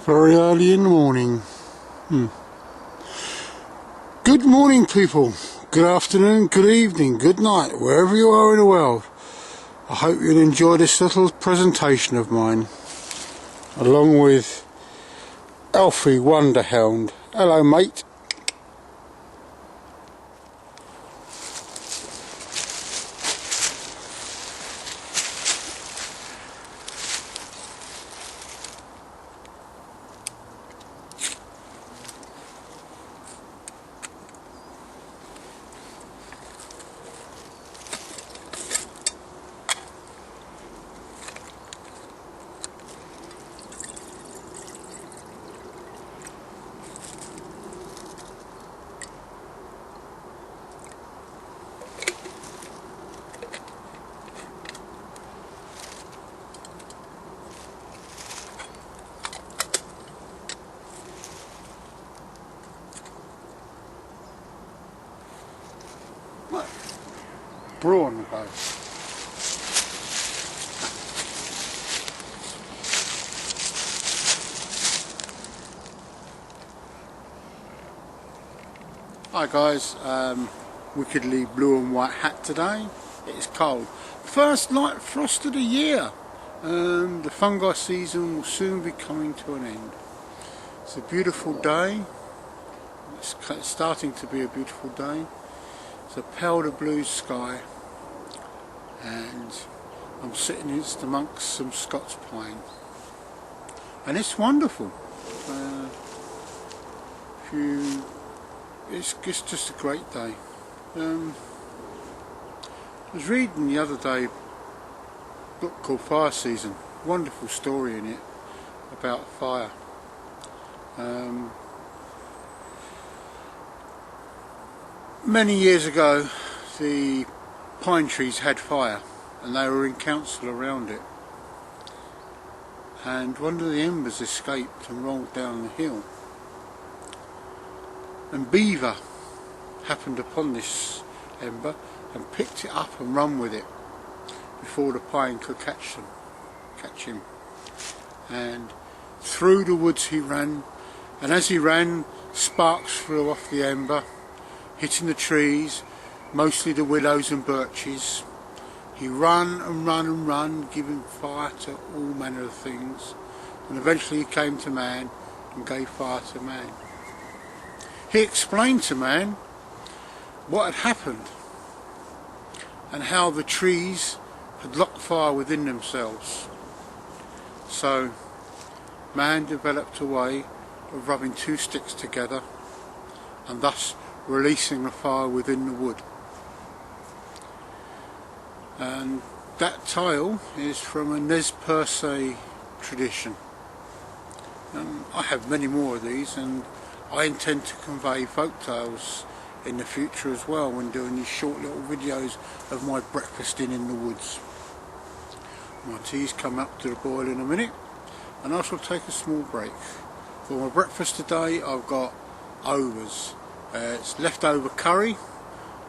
Very early in the morning. Good morning, people. Good afternoon, good evening, good night, wherever you are in the world. I hope you'll enjoy this little presentation of mine, along with Alfie Wonderhound. Hello, mate. Brawn, guys. Hi guys, wickedly blue and white hat today. It's cold. First light frost of the year. The fungi season will soon be coming to an end. It's a beautiful day. It's starting to be a beautiful day. It's a powder blue sky, and I'm sitting amongst some Scots pine, and it's wonderful. It's just a great day. I was reading the other day a book called Fire Season. Wonderful story in it about fire. Many years ago, the pine trees had fire, and they were in council around it. And one of the embers escaped and rolled down the hill. And beaver happened upon this ember and picked it up and run with it before the pine could catch him. And through the woods he ran, and as he ran, sparks flew off the ember, hitting the trees, mostly the willows and birches. He ran and ran and ran, giving fire to all manner of things, and eventually he came to man and gave fire to man. He explained to man what had happened and how the trees had locked fire within themselves. So man developed a way of rubbing two sticks together and thus releasing the fire within the wood. And that tale is from a Nez Perce tradition. I have many more of these, and I intend to convey folk tales in the future as well when doing these short little videos of my breakfasting in the woods. My tea's come up to the boil in a minute, and I shall take a small break. For my breakfast today I've got overs. It's leftover curry,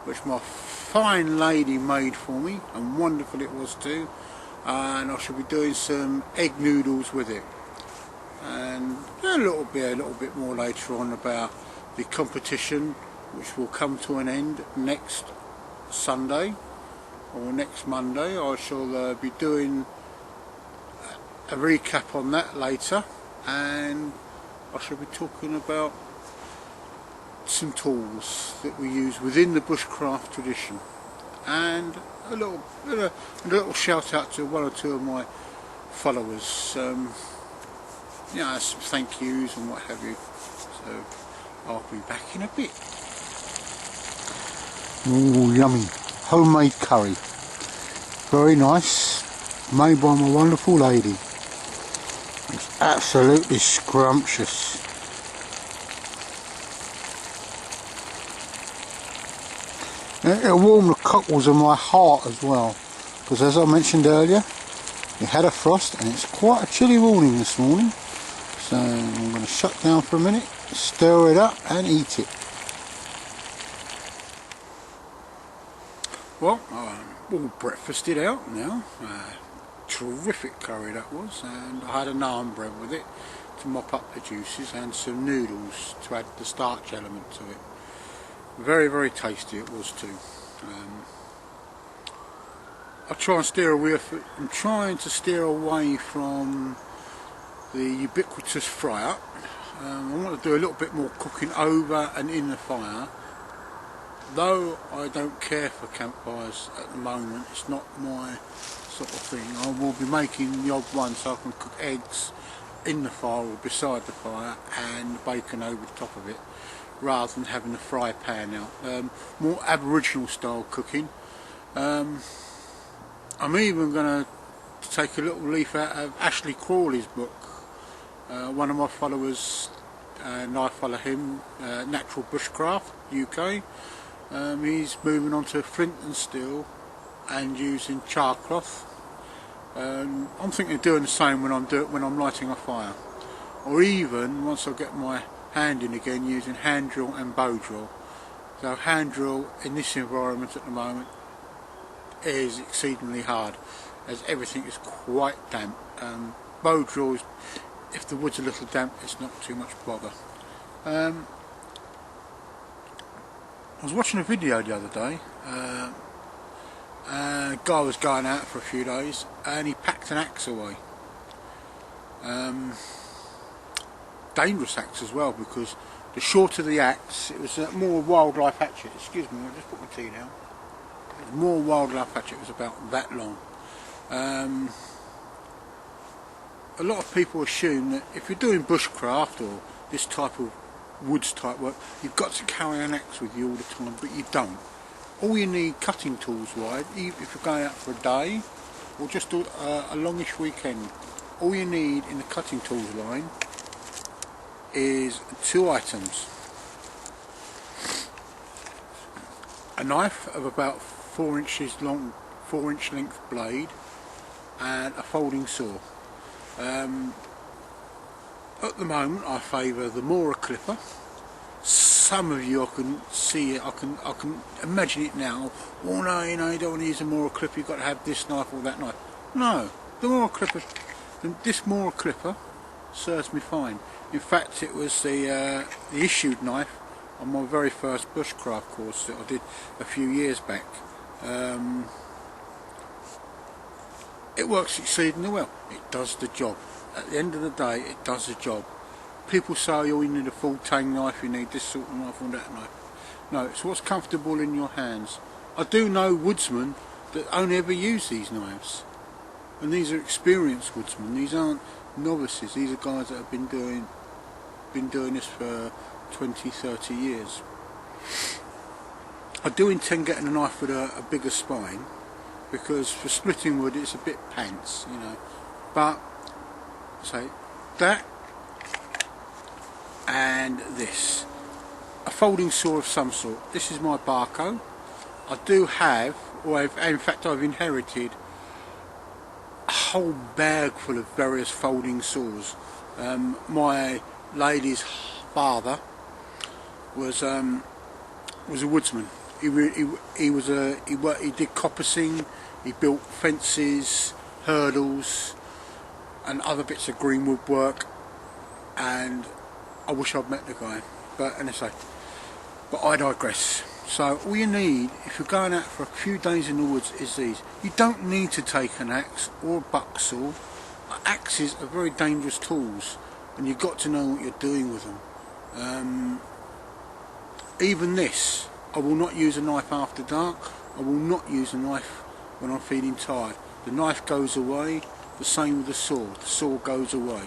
which my fine lady made for me, and wonderful it was too. And I shall be doing some egg noodles with it. And a little bit more later on about the competition, which will come to an end next Sunday or next Monday. I shall be doing a recap on that later, and I shall be talking about some tools that we use within the bushcraft tradition, and a little shout out to one or two of my followers. Some thank yous and what have you. So I'll be back in a bit. Ooh, yummy homemade curry, very nice, made by my wonderful lady. It's absolutely scrumptious. It'll warm the cockles of my heart as well, because as I mentioned earlier, it had a frost and it's quite a chilly morning this morning. So I'm going to shut down for a minute, stir it up and eat it. Well, all breakfasted out now. Terrific curry that was, and I had a naan bread with it. to mop up the juices, and some noodles to add the starch element to it. Very, very tasty it was too. I try and steer away. I'm trying to steer away from the ubiquitous fryer. I want to do a little bit more cooking over and in the fire. Though I don't care for campfires at the moment, it's not my sort of thing. I will be making the odd one so I can cook eggs in the fire or beside the fire and bacon over the top of it, rather than having the fry pan out. More Aboriginal style cooking. I'm even going to take a little leaf out of Ashley Crawley's book. One of my followers, and I follow him, Natural Bushcraft UK. He's moving on to flint and steel and using char cloth. I'm thinking of doing the same when I'm lighting a fire, or even once I get my hand in again, using hand drill and bow drill. So hand drill in this environment at the moment is exceedingly hard, as everything is quite damp. Bow drill is, if the wood's a little damp, it's not too much bother. I was watching a video the other day. A guy was going out for a few days and he packed an axe away. Dangerous axe as well, because the shorter the axe, it was a more wildlife hatchet. Excuse me, I'll just put my tea down. It was more wildlife hatchet, it was about that long. A lot of people assume that if you're doing bushcraft or this type of woods type work, you've got to carry an axe with you all the time, but you don't. All you need cutting tools wise, even if you're going out for a day or just a longish weekend, all you need in the cutting tools line is 2 items. A knife of about 4 inches long, 4-inch length blade, and a folding saw. At the moment I favour the Mora clipper. Some of you, I can see it, I can imagine it now. Oh no, you don't want to use a Mora clipper, you've got to have this knife or that knife. No, the Mora clipper, this Mora clipper serves me fine. In fact, it was the issued knife on my very first bushcraft course that I did a few years back. It works exceedingly well. It does the job. At the end of the day, it does the job. People say, oh, you need a full tang knife, you need this sort of knife or that knife. No, it's what's comfortable in your hands. I do know woodsmen that only ever use these knives, and these are experienced woodsmen. These aren't novices. These are guys that have been doing this for 20, 30 years. I do intend getting a knife with a bigger spine, because for splitting wood it's a bit pants, But say that and this, a folding saw of some sort. This is my Barco. I do have, or in fact I've inherited a whole bag full of various folding saws. My lady's father was a woodsman. He did coppicing, he built fences, hurdles and other bits of greenwood work, and I wish I'd met the guy, but I digress. So all you need, if you're going out for a few days in the woods, is these. You don't need to take an axe or a buck saw. Axes are very dangerous tools, and you've got to know what you're doing with them. Even this, I will not use a knife after dark. I will not use a knife when I'm feeling tired. The knife goes away, the same with the saw. The saw goes away.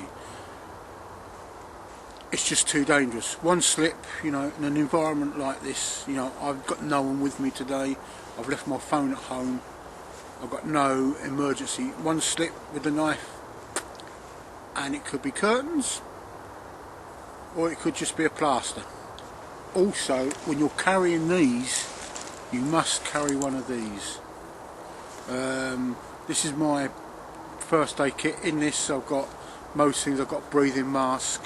It's just too dangerous. One slip, in an environment like this, I've got no one with me today. I've left my phone at home. I've got no emergency. One slip with the knife, and it could be curtains, or it could just be a plaster. Also, when you're carrying these, you must carry one of these. This is my first aid kit. In this I've got most things. I've got breathing mask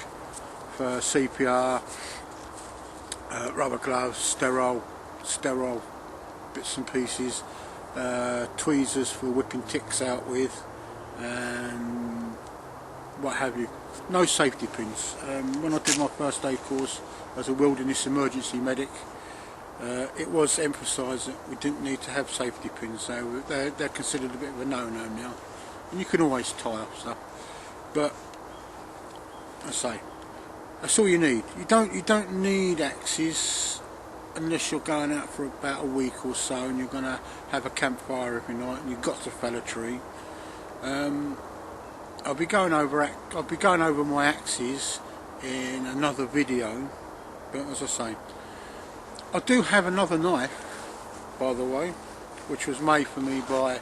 for CPR, rubber gloves, sterile bits and pieces, tweezers for whipping ticks out with, and what have you. No safety pins. When I did my first aid course as a wilderness emergency medic, it was emphasised that we didn't need to have safety pins, so they're considered a bit of a no-no now. And you can always tie up stuff, but I say that's all you need. You don't need axes unless you're going out for about a week or so and you're going to have a campfire every night and you've got to fell a tree. I'll be going over my axes in another video, but as I say, I do have another knife, by the way, which was made for me by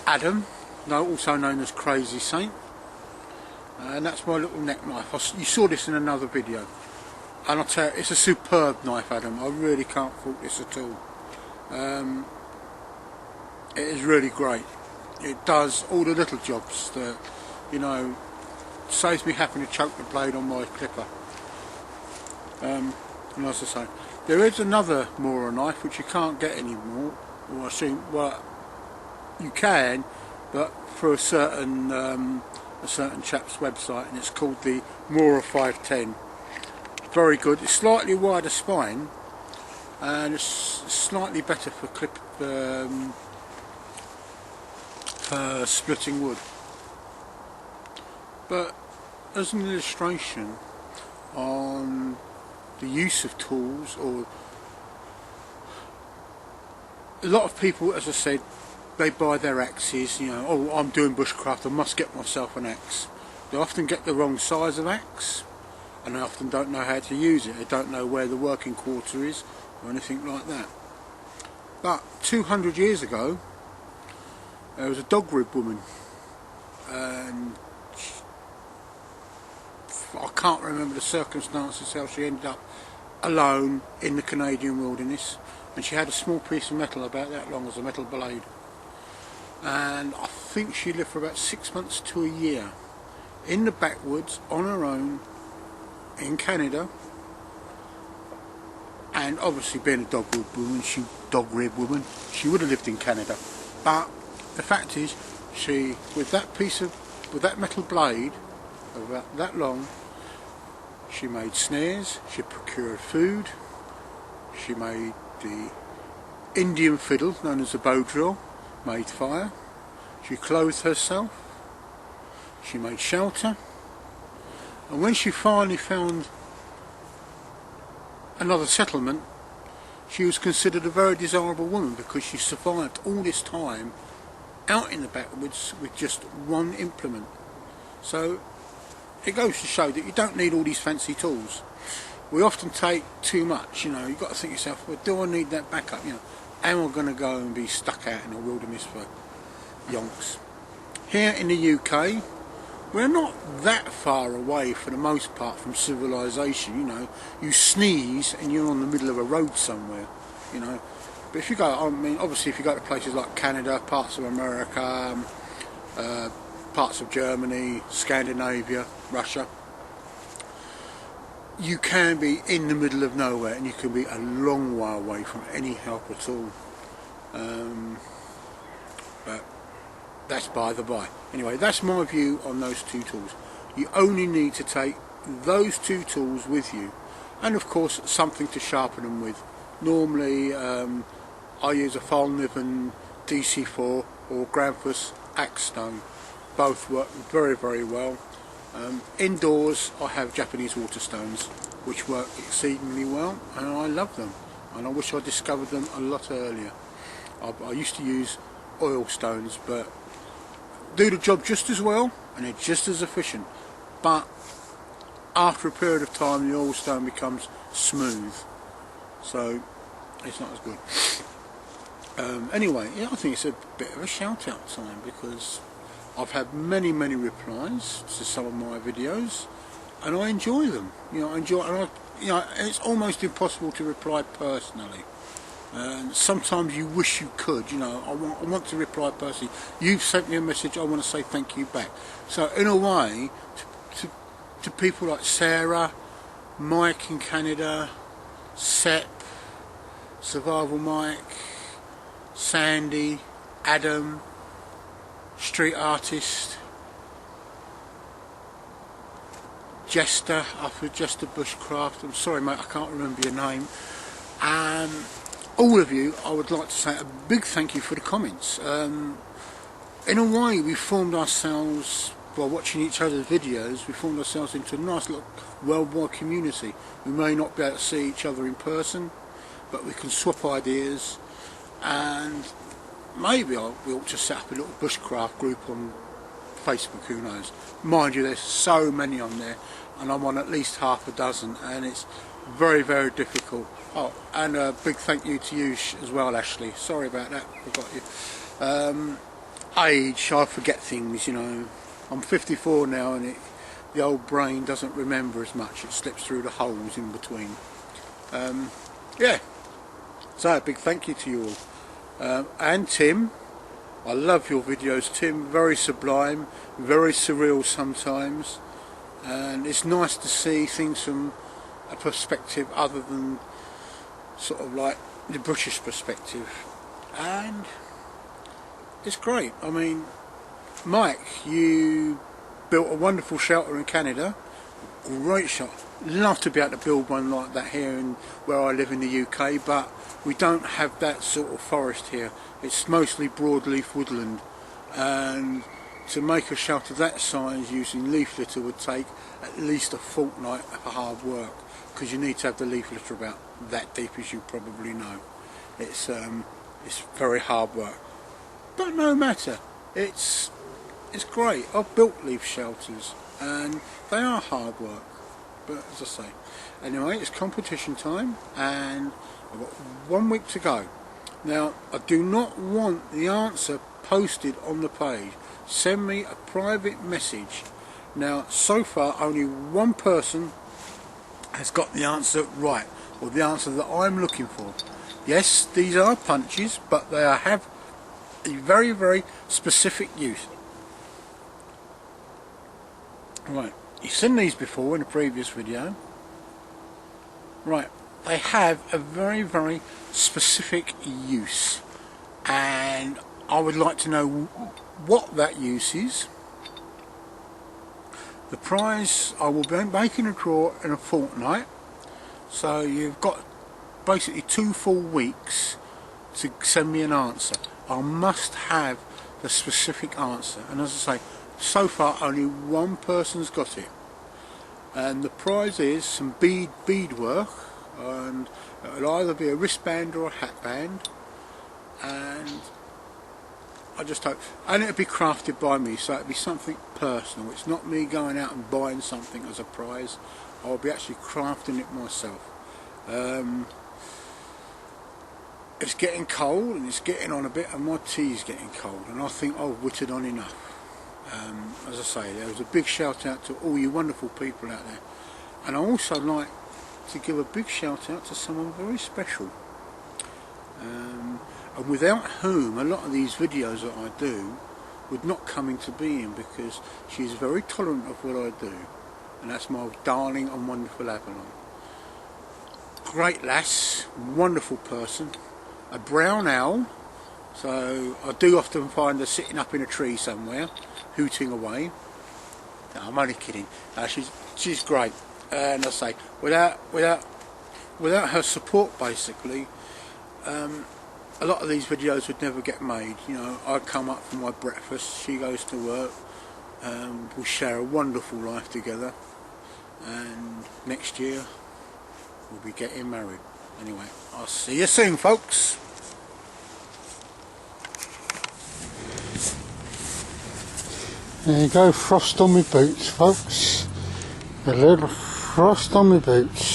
Adam, also known as Crazy Saint, and that's my little neck knife. You saw this in another video, and I'll tell you, it's a superb knife, Adam. I really can't fault this at all. It is really great. It does all the little jobs that, you know, saves me having to choke the blade on my clipper. And as I say, there is another Mora knife which you can't get anymore, or I assume, well, you can, but for a certain chap's website, and it's called the Mora 510. Very good. It's slightly wider spine, and it's slightly better for splitting wood. But as an illustration on the use of tools, or a lot of people, as I said, they buy their axes, you know, oh, I'm doing bushcraft, I must get myself an axe. They often get the wrong size of axe, and they often don't know how to use it. They don't know where the working quarter is or anything like that. But 200 years ago there was a dog rib woman, and I can't remember the circumstances how she ended up alone in the Canadian wilderness, and she had a small piece of metal about that long as a metal blade, and I think she lived for about 6 months to a year in the backwoods on her own in Canada. And obviously, being a dog rib woman, she would have lived in Canada. But the fact is, she, with that metal blade about that long, she made snares, she procured food, she made the Indian fiddle known as a bow drill, made fire, she clothed herself, she made shelter, and when she finally found another settlement, she was considered a very desirable woman because she survived all this time out in the backwoods with just one implement. So it goes to show that you don't need all these fancy tools. We often take too much, you know. You've got to think to yourself, well, do I need that backup? You know, am I going to go and be stuck out in the wilderness for yonks? Here in the UK, we're not that far away for the most part from civilization, you know. You sneeze and you're on the middle of a road somewhere, you know. But if you go, I mean, obviously if you go to places like Canada, parts of America, parts of Germany, Scandinavia, Russia, you can be in the middle of nowhere and you can be a long way away from any help at all. But that's by the by. Anyway, that's my view on those two tools. You only need to take those two tools with you, and of course something to sharpen them with. Normally I use a Falniven DC4 or Grampus axe stone. Both work very, very well. Indoors I have Japanese water stones which work exceedingly well, and I love them, and I wish I discovered them a lot earlier. I used to use oil stones, but do the job just as well and they're just as efficient, but after a period of time the oil stone becomes smooth, so it's not as good. Anyway, yeah, I think it's a bit of a shout out time because I've had many replies to some of my videos and I enjoy them. You know, and it's almost impossible to reply personally. And sometimes you wish you could, you know, I want to reply personally. You've sent me a message, I want to say thank you back. So in a way, to people like Sarah, Mike in Canada, Sep, Survival Mike, Sandy, Adam, Street Artist, Jester up at Jester Bushcraft. I'm sorry mate, I can't remember your name. All of you, I would like to say a big thank you for the comments. In a way, we formed ourselves, by watching each other's videos, we formed ourselves into a nice little worldwide community. We may not be able to see each other in person, but we can swap ideas, and maybe we ought to set up a little bushcraft group on Facebook, who knows. Mind you, there's so many on there, and I'm on at least half a dozen, and it's very, very difficult. Oh, and a big thank you to you as well, Ashley. Sorry about that, forgot you. Age, I forget things, you know. I'm 54 now, and the old brain doesn't remember as much. It slips through the holes in between. Yeah, so a big thank you to you all. And Tim, I love your videos, Tim. Very sublime, very surreal sometimes, and it's nice to see things from a perspective other than sort of like the British perspective, and it's great. I mean, Mike, you built a wonderful shelter in Canada, great shelter. Love to be able to build one like that here in where I live in the UK, but we don't have that sort of forest here. It's mostly broadleaf woodland, and to make a shelter that size using leaf litter would take at least a fortnight of hard work, because you need to have the leaf litter about that deep, as you probably know. It's very hard work, but no matter, it's great. I've built leaf shelters and they are hard work, but as I say, anyway, it's competition time and I've got 1 week to go. Now, I do not want the answer posted on the page. Send me a private message. Now, so far only one person has got the answer right, or the answer that I'm looking for. Yes, these are punches, but they have a very, very specific use. Right, you've seen these before in a previous video. Right, they have a very, very specific use, and I would like to know what that use is. The prize, I will be making a draw in a fortnight, so you've got basically 2 full weeks to send me an answer. I must have the specific answer, and as I say, so far only one person's got it, and the prize is some beadwork, and it'll either be a wristband or a hatband, and I just hope, and it'll be crafted by me, so it'll be something personal. It's not me going out and buying something as a prize. I'll be actually crafting it myself. It's getting cold and it's getting on a bit, and my tea's getting cold, and I think I've witted on enough. As I say, there was a big shout out to all you wonderful people out there, and I also like to give a big shout out to someone very special, and without whom a lot of these videos that I do would not come into being, because she's very tolerant of what I do, and that's my darling and wonderful Avalon. Great lass, wonderful person, a brown owl, so I do often find her sitting up in a tree somewhere hooting away. No, I'm only kidding. She's great, and I say without her support, basically, a lot of these videos would never get made. You know, I come up for my breakfast, she goes to work, we share a wonderful life together, and next year we'll be getting married. Anyway, I'll see you soon, folks. There you go, frost on my boots, folks. A little frost on my boots.